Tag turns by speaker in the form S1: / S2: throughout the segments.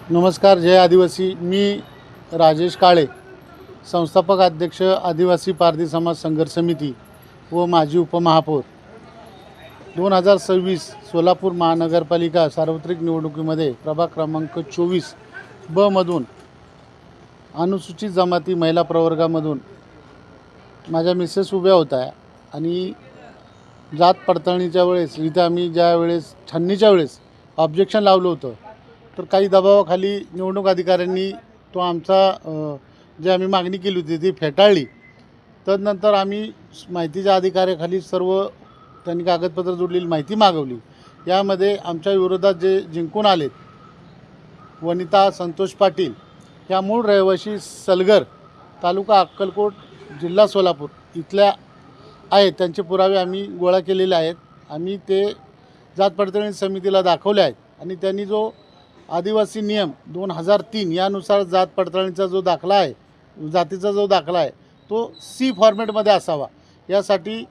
S1: नमस्कार. जय आदिवासी. मी राजेश काळे, संस्थापक अध्यक्ष आदिवासी पारधी समाज संघर्ष समिती व माजी उपमहापौर. 2026 सोलापूर महानगरपालिका सार्वत्रिक निवडणुकीमध्ये प्रभाग क्रमांक 24 ब मधून अनुसूचित जमाती महिला प्रवर्गामधून माझ्या मिसेस उभ्या होत्या आणि जात पडताळणीच्या वेळेस इथं आम्ही ज्या वेळेस छाननीच्या वेळेस ऑब्जेक्शन लावलं होतं, तर काही दबावाखाली निवडणूक अधिकाऱ्यांनी तो आमचा जे आम्ही मागणी केली होती ती फेटाळली. तदनंतर आम्ही माहितीच्या अधिकाऱ्याखाली सर्व त्यांनी कागदपत्र जोडलेली माहिती मागवली. यामध्ये आमच्या विरोधात जे जिंकून आलेत वनिता संतोष पाटील ह्या मूळ रहिवासी सलगर, तालुका अक्कलकोट, जिल्हा सोलापूर इथल्या आहेत. त्यांचे पुरावे आम्ही गोळा केलेले आहेत. आम्ही ते जात पडताळणी समितीला दाखवले आहेत आणि त्यांनी जो आदिवासी नियम 2003 यानुसार जात पडताळणीचा जो दाखला आहे, जातीचा जो दाखला आहे, तो सी फॉर्मॅटमध्ये असावा यासाठी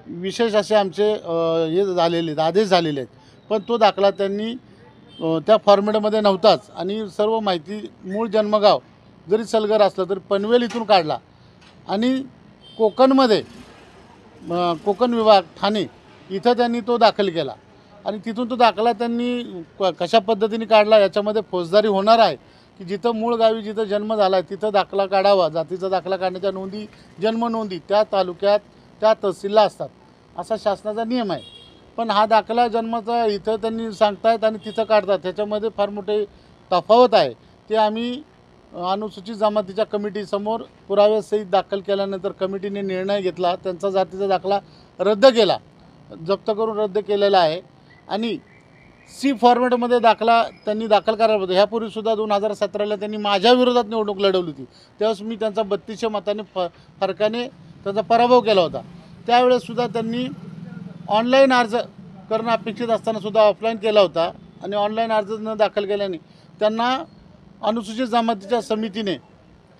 S1: विशेष असे आमचे हे झालेले आदेश झालेले आहेत. पण तो दाखला त्यांनी त्या फॉर्मॅटमध्ये नव्हताच आणि सर्व माहिती मूळ जन्मगाव जरी सलगर असलं तरी पनवेल इथून काढला आणि कोकणमध्ये कोकण विभाग ठाणे इथं त्यांनी तो दाखल केला आणि तिथून तो दाखला त्यांनी कशा पद्धतीने काढला याच्यामध्ये फौजदारी होणार आहे की जिथं मूळ गावी जिथं जन्म झाला आहे तिथं दाखला काढावा. जातीचा दाखला काढण्याच्या नोंदी, जन्म नोंदी त्या तालुक्यात त्या तहसीलला असतात असा शासनाचा नियम आहे. पण हा दाखला जन्माचा इथं त्यांनी सांगतायत आणि तिथं काढतात, त्याच्यामध्ये फार मोठे तफावत आहे. ते आम्ही अनुसूचित जमातीच्या कमिटीसमोर पुराव्यासहित दाखल केल्यानंतर कमिटीने निर्णय घेतला. त्यांचा जातीचा दाखला रद्द केला, जप्त करून रद्द केलेला आहे आणि सी फॉर्मॅटमध्ये दाखला त्यांनी दाखल करायला होता. ह्यापूर्वीसुद्धा 2017ला त्यांनी माझ्या विरोधात निवडणूक लढवली होती. त्यावेळेस मी त्यांचा 3200 मताने फरकाने त्यांचा पराभव केला होता. त्यावेळेससुद्धा त्यांनी ऑनलाईन अर्ज करणं अपेक्षित असतानासुद्धा ऑफलाईन केला होता आणि ऑनलाईन अर्ज न दाखल केल्याने त्यांना अनुसूचित जमातीच्या समितीने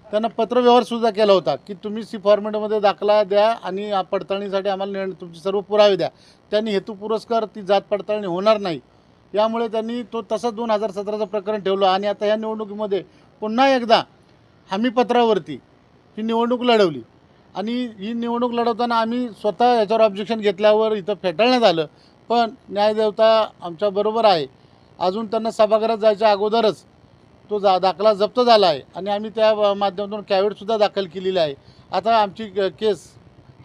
S1: त्यांना पत्रव्यवहारसुद्धा केला होता की तुम्ही सी फॉर्मॅटमध्ये दाखला द्या आणि पडताळणीसाठी आम्हाला तुमचे सर्व पुरावे द्या. त्यांनी हेतू पुरस्कार ती जात पडताळणी होणार नाही यामुळे त्यांनी तो तसंच 2017चं प्रकरण ठेवलं आणि आता ह्या निवडणुकीमध्ये पुन्हा एकदा हमीपत्रावरती ही निवडणूक लढवली आणि ही निवडणूक लढवताना आम्ही स्वतः याच्यावर ऑब्जेक्शन घेतल्यावर इथं फेटाळण्यात आलं. पण न्यायदेवता आमच्याबरोबर आहे. अजून त्यांना सभागृहात जायच्या अगोदरच तो दाखला जप्त झाला आहे आणि आम्ही त्या माध्यमातून कॅवेटसुद्धा दाखल केलेली आहे. आता आमची केस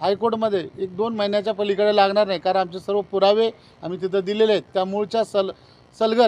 S1: हायकोर्टमध्ये 1-2 महिन्याच्या पलीकडे लागणार नाही, कारण आमचे सर्व पुरावे आम्ही तिथं दिलेले आहेत. त्या मूळच्या सलगर